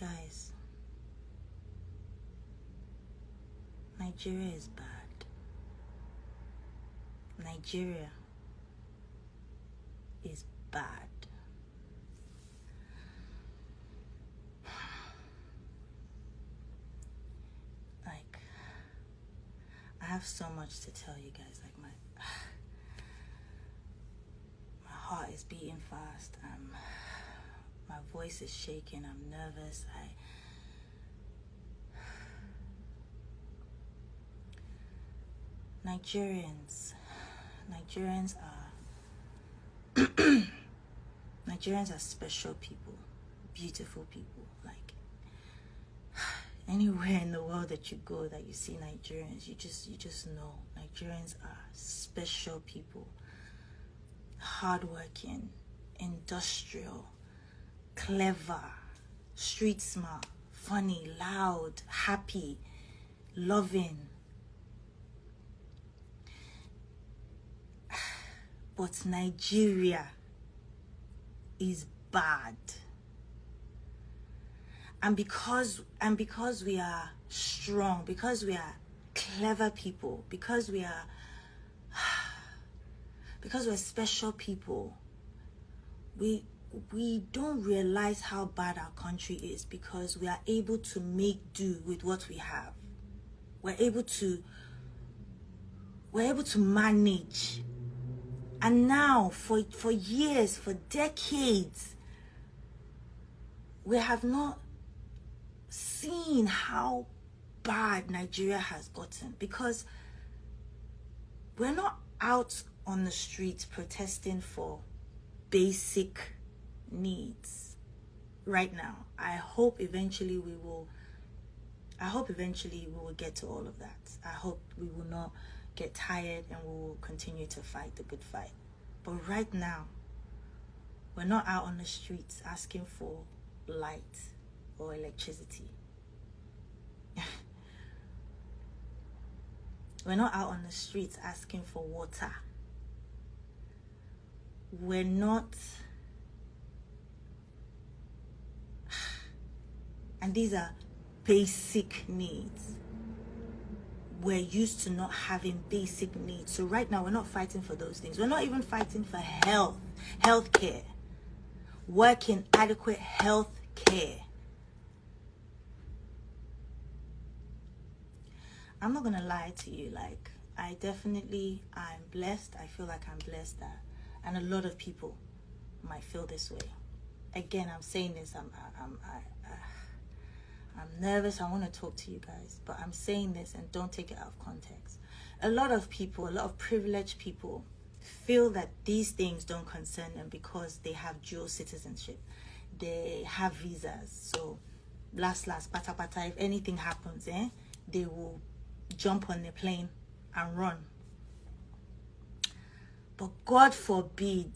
Guys, Nigeria is bad. Nigeria is bad. Like, I have so much to tell you guys. Like, my heart is beating fast. My voice is shaking. I'm nervous. Nigerians are special people, beautiful people. Like, anywhere in the world that you go that you see Nigerians, you just know Nigerians are special people. Hardworking, industrial, clever, street smart, funny, loud, happy, loving. But Nigeria is bad. And because we are strong, because we are clever people, because we're special people, we don't realize how bad our country is, because we are able to make do with what we have. We're able to manage. And now, for years, for decades, we have not seen how bad Nigeria has gotten, because we're not out on the streets protesting for basic needs right now. I hope eventually we will get to all of that. I hope we will not get tired and we will continue to fight the good fight. But right now, we're not out on the streets asking for light or electricity. We're not out on the streets asking for water. We're not, and these are basic needs. We're used to not having basic needs. So right now, we're not fighting for those things. We're not even fighting for health care, working adequate health care. I'm not gonna lie to you. Like, I'm blessed. I feel like I'm blessed and a lot of people might feel this way. Again, I'm saying this. I'm nervous. I want to talk to you guys, but I'm saying this, and don't take it out of context. A lot of privileged people feel that these things don't concern them because they have dual citizenship. They have visas. So, last, pata, if anything happens, they will jump on the plane and run. But God forbid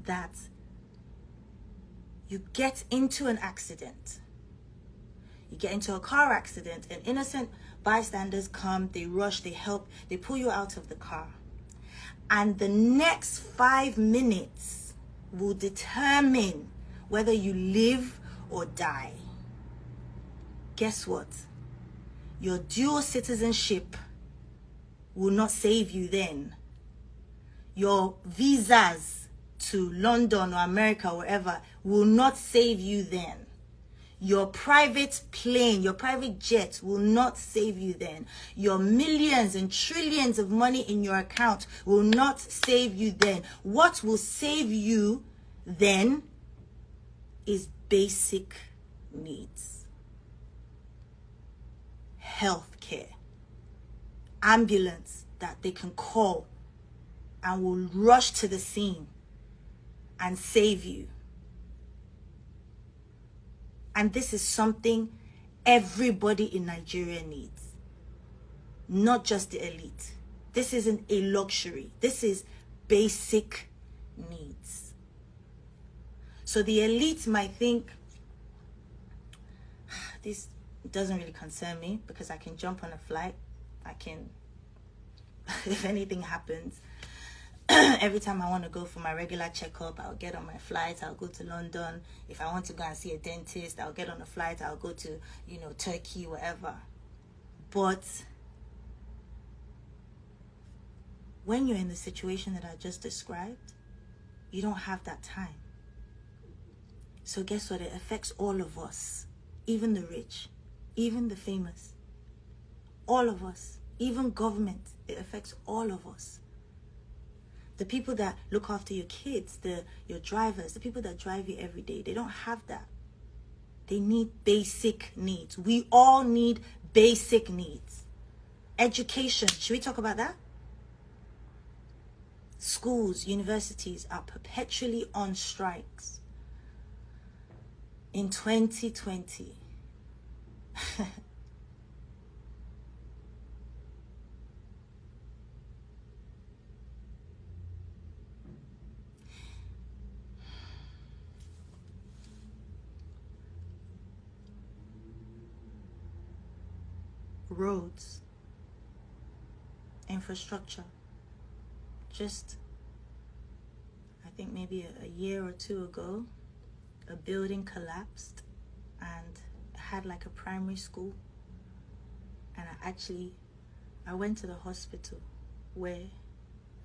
that you get into an accident. You get into a car accident, and innocent bystanders come, they rush, they help, they pull you out of the car. And the next 5 minutes will determine whether you live or die. Guess what? Your dual citizenship will not save you then. Your visas to London or America or wherever will not save you then. Your private plane, your private jet will not save you then. Your millions and trillions of money in your account will not save you then. What will save you then is basic needs. Health care. Ambulance that they can call and will rush to the scene and save you. And this is something everybody in Nigeria needs, not just the elite. This isn't a luxury. This is basic needs. So the elite might think, this doesn't really concern me because I can jump on a flight. I can, if anything happens, Every time I want to go for my regular checkup, I'll get on my flight, I'll go to London. If I want to go and see a dentist, I'll get on a flight, I'll go to, Turkey, wherever. But when you're in the situation that I just described, you don't have that time. So guess what? It affects all of us, even the rich, even the famous, all of us, even government. It affects all of us. The people that look after your kids, your drivers, the people that drive you every day, they don't have that. They need basic needs. We all need basic needs. Education. Should we talk about that? Schools, universities are perpetually on strikes. In 2020, roads, infrastructure. Just, I think maybe a year or two ago, a building collapsed and had like a primary school. And I went to the hospital where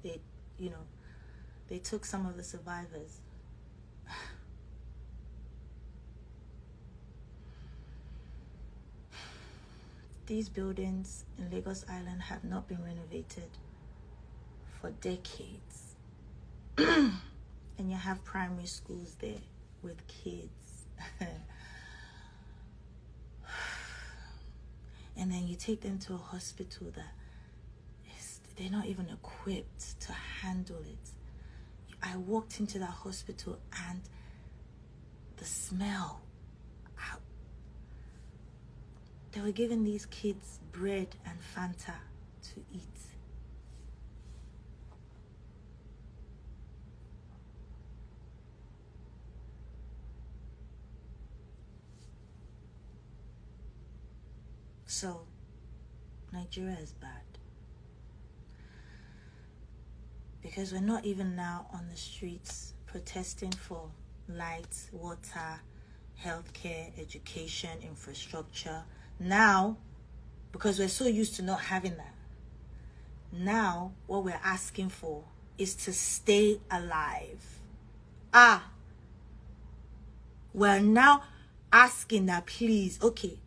they took some of the survivors. These buildings in Lagos Island have not been renovated for decades. And you have primary schools there with kids. And then you take them to a hospital that they're not even equipped to handle it. I walked into that hospital and the smell. They were giving these kids bread and Fanta to eat. So, Nigeria is bad. Because we're not even now on the streets protesting for light, water, healthcare, education, infrastructure. Now, because we're so used to not having that, now what we're asking for is to stay alive. We're now asking that, please, okay,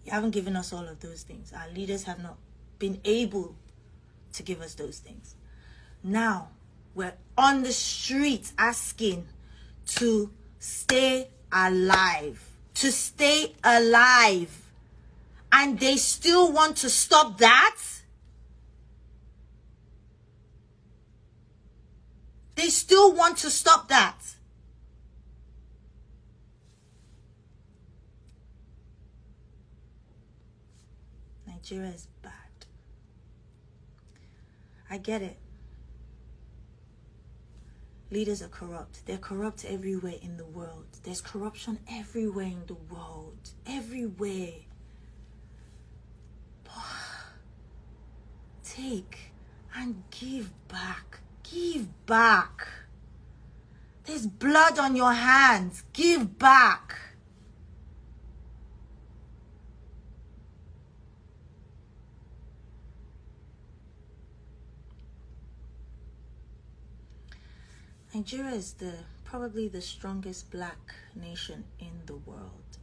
you haven't given us all of those things. Our leaders have not been able to give us those things. Now, we're on the streets asking to stay alive. To stay alive. And they still want to stop that? They still want to stop that. Nigeria is bad. I get it. Leaders are corrupt. They're corrupt everywhere in the world. There's corruption everywhere in the world. Everywhere. Take and give back. Give back. There's blood on your hands. Give back. Nigeria is probably the strongest black nation in the world.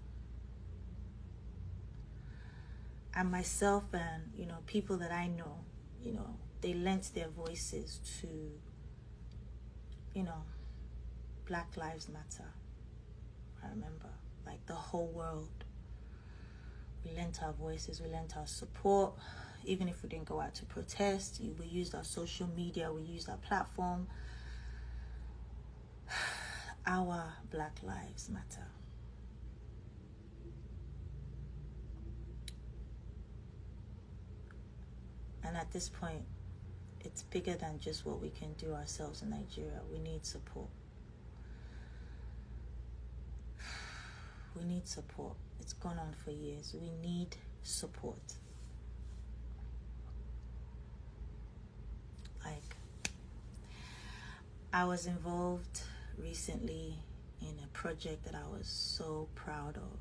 And myself and, people that I know, they lent their voices to, Black Lives Matter. I remember, like the whole world. We lent our voices, we lent our support. Even if we didn't go out to protest, we used our social media, we used our platform. Our Black Lives Matter. And at this point, it's bigger than just what we can do ourselves in Nigeria. We need support. We need support. It's gone on for years. We need support. Like, I was involved recently in a project that I was so proud of.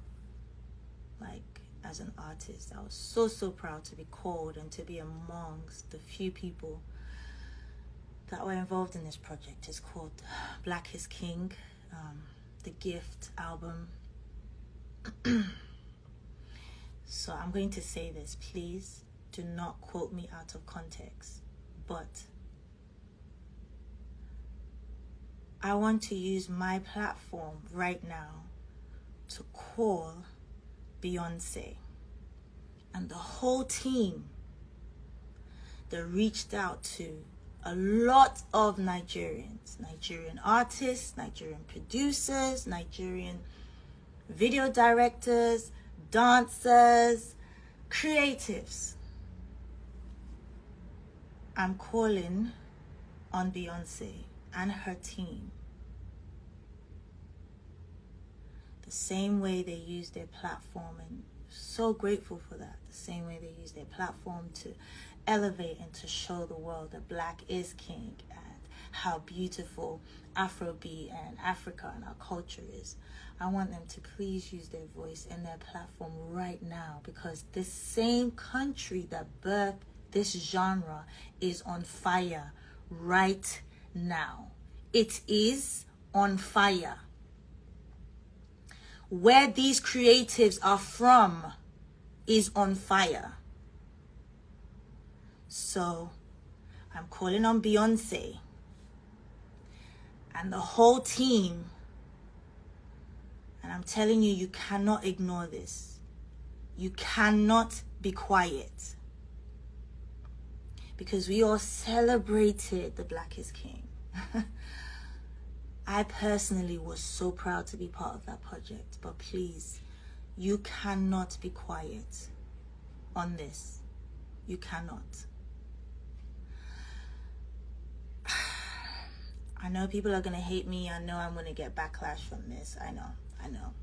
Like, as an artist, I was so proud to be called and to be amongst the few people that were involved in this project. It's called Black is King, the Gift album. So I'm going to say this, please do not quote me out of context, but I want to use my platform right now to call Beyonce and the whole team that reached out to a lot of Nigerian artists, Nigerian producers, Nigerian video directors, dancers, creatives. I'm calling on Beyonce and her team the same way they use their platform, and so grateful for that. The same way they use their platform to elevate and to show the world that Black is King and how beautiful Afrobeat and Africa and our culture is. I want them to please use their voice and their platform right now, because this same country that birthed this genre is on fire right now. It is on fire. Where these creatives are from is on fire. So I'm calling on Beyonce and the whole team, and I'm telling you, you cannot ignore this. You cannot be quiet, because we all celebrated the Black is King. I personally was so proud to be part of that project, but please, you cannot be quiet on this. You cannot. I know people are going to hate me. I know I'm going to get backlash from this. I know.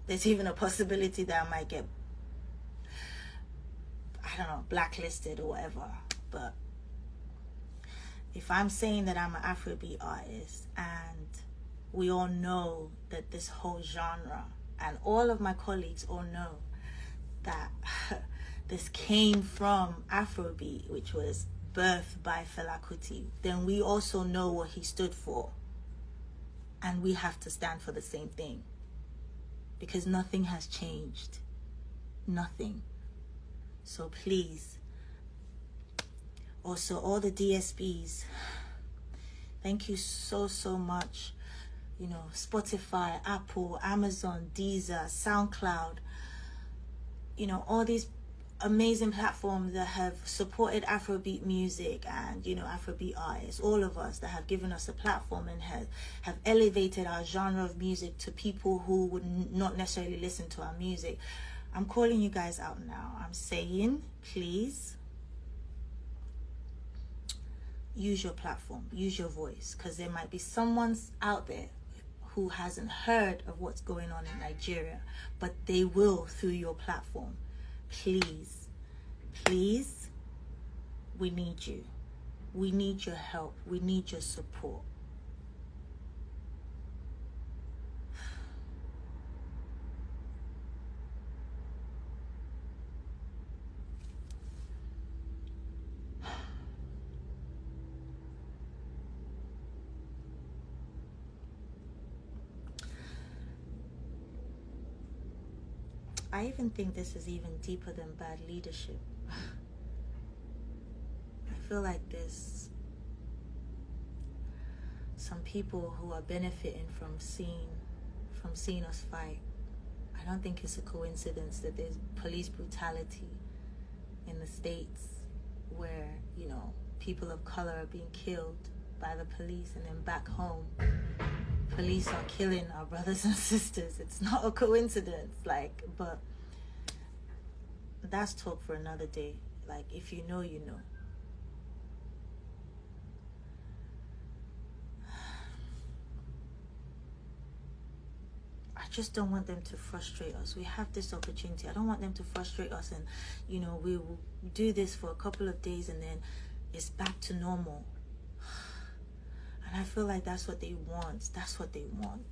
There's even a possibility that I might get, I don't know, blacklisted or whatever. But if I'm saying that I'm an Afrobeat artist, and we all know that this whole genre, and all of my colleagues all know that this came from Afrobeat, which was birthed by Fela Kuti, then we also know what he stood for, and we have to stand for the same thing, because nothing has changed. Nothing. So please, also all the DSPs, thank you so much. You know, Spotify, Apple, Amazon, Deezer, SoundCloud, you know, all these amazing platforms that have supported Afrobeat music and, you know, Afrobeat artists, all of us that have given us a platform and have elevated our genre of music to people who would not necessarily listen to our music. I'm calling you guys out now. I'm saying, please use your platform, use your voice, because there might be someone out there who hasn't heard of what's going on in Nigeria, but they will through your platform. Please, we need you. We need your help. We need your support. I even think this is even deeper than bad leadership. I feel like there's some people who are benefiting from seeing us fight. I don't think it's a coincidence that there's police brutality in the States, where, you know, people of color are being killed by the police, and then back home, police are killing our brothers and sisters. It's not a coincidence, like, but that's talk for another day. Like, if you know, you know. I just don't want them to frustrate us. We have this opportunity. I don't want them to frustrate us, and, you know, we will do this for a couple of days and then it's back to normal. I And I feel like that's what they want. That's what they want.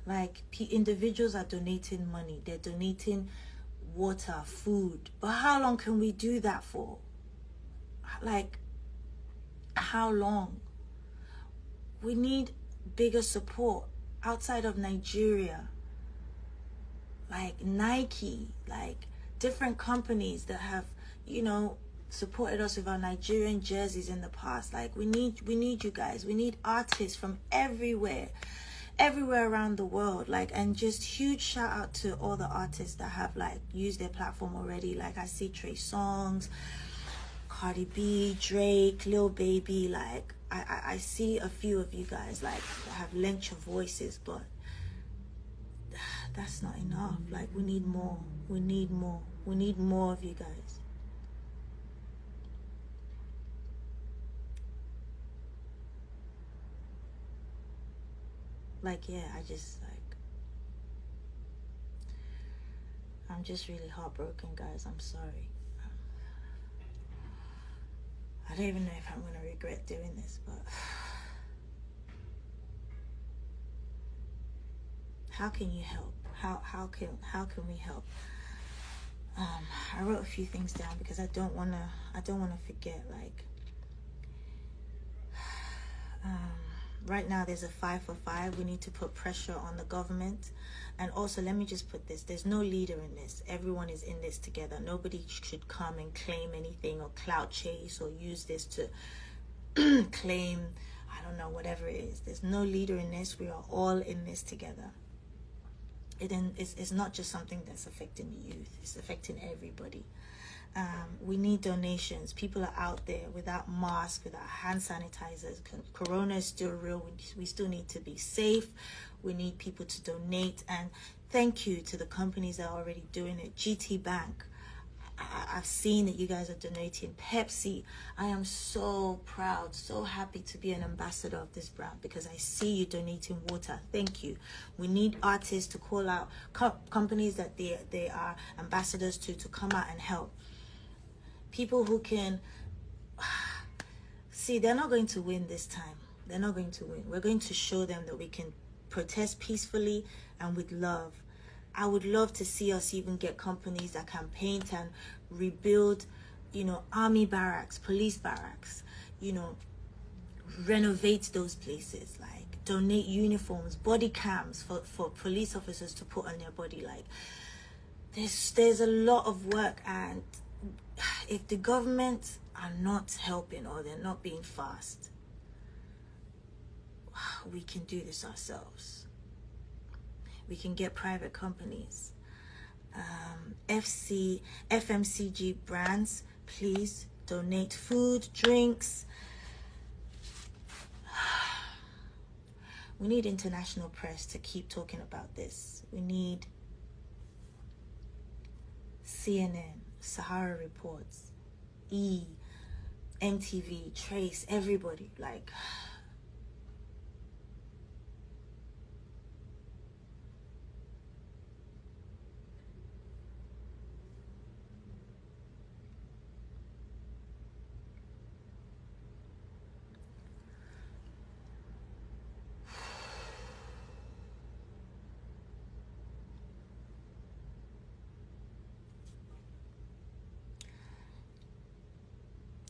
Like, individuals are donating money. They're donating water, food. But how long can we do that for? Like, how long? We need bigger support outside of Nigeria. Like Nike, like different companies that have, you know, supported us with our Nigerian jerseys in the past. Like, we need you guys. We need artists from everywhere around the world. Like, and just huge shout out to all the artists that have like used their platform already. Like, I see Trey Songz, Cardi B, Drake, Lil Baby. Like, I see a few of you guys like that have lent your voices, but that's not enough. Like, we need more. We need more. We need more of you guys. Like, yeah, I'm just really heartbroken, guys. I'm sorry. I don't even know if I'm gonna regret doing this, but how can you help? How can we help? I wrote a few things down because I don't wanna forget. Like, right now there's a 5 for 5. We need to put pressure on the government. And also, let me just put this, there's no leader in this. Everyone is in this together. Nobody should come and claim anything or clout chase or use this to claim, I don't know, whatever it is. There's no leader in this. We are all in this together. It's not just something that's affecting the youth. It's affecting everybody. We need donations. People are out there without masks, without hand sanitizers. Corona is still real. We still need to be safe. We need people to donate. And thank you to the companies that are already doing it. GT Bank, I've seen that you guys are donating. Pepsi, I am so proud, so happy to be an ambassador of this brand because I see you donating water. Thank you. We need artists to call out companies that they are ambassadors to come out and help. People who can see, they're not going to win this time. They're not going to win. We're going to show them that we can protest peacefully and with love. I would love to see us even get companies that can paint and rebuild, you know, army barracks, police barracks, you know, renovate those places, like donate uniforms, body cams for police officers to put on their body. Like, there's a lot of work, and if the government are not helping or they're not being fast, we can do this ourselves. We can get private companies. FMCG brands, please donate food, drinks. We need international press to keep talking about this. We need CNN, Sahara Reports, MTV, Trace, everybody. Like,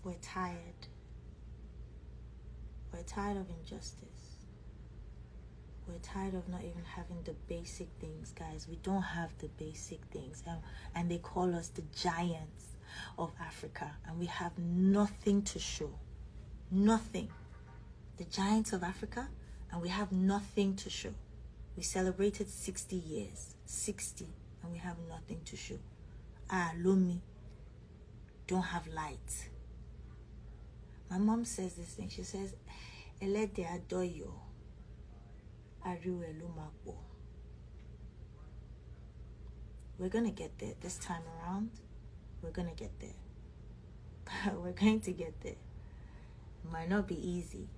we're tired. We're tired of injustice. We're tired of not even having the basic things, guys. We don't have the basic things. And they call us the giants of Africa. And we have nothing to show. Nothing. The giants of Africa, and we have nothing to show. We celebrated 60 years. 60. And we have nothing to show. Lumi don't have light. My mom says this thing. She says, Elede adoyo, ariwe lumakbo. We're going to get there this time around. We're going to get there. We're going to get there. It might not be easy.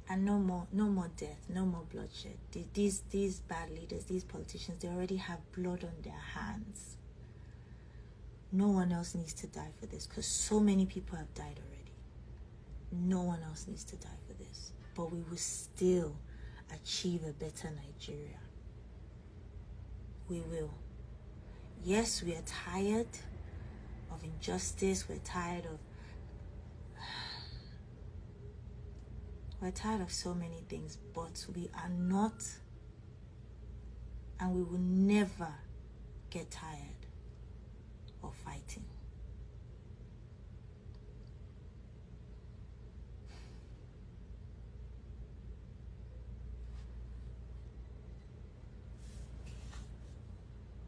And no more death, no more bloodshed. These bad leaders, these politicians, they already have blood on their hands. No one else needs to die for this because so many people have died already. No one else needs to die for this. But we will still achieve a better Nigeria. We will. Yes, we are tired of injustice. We're tired of so many things, but we are not, and we will never get tired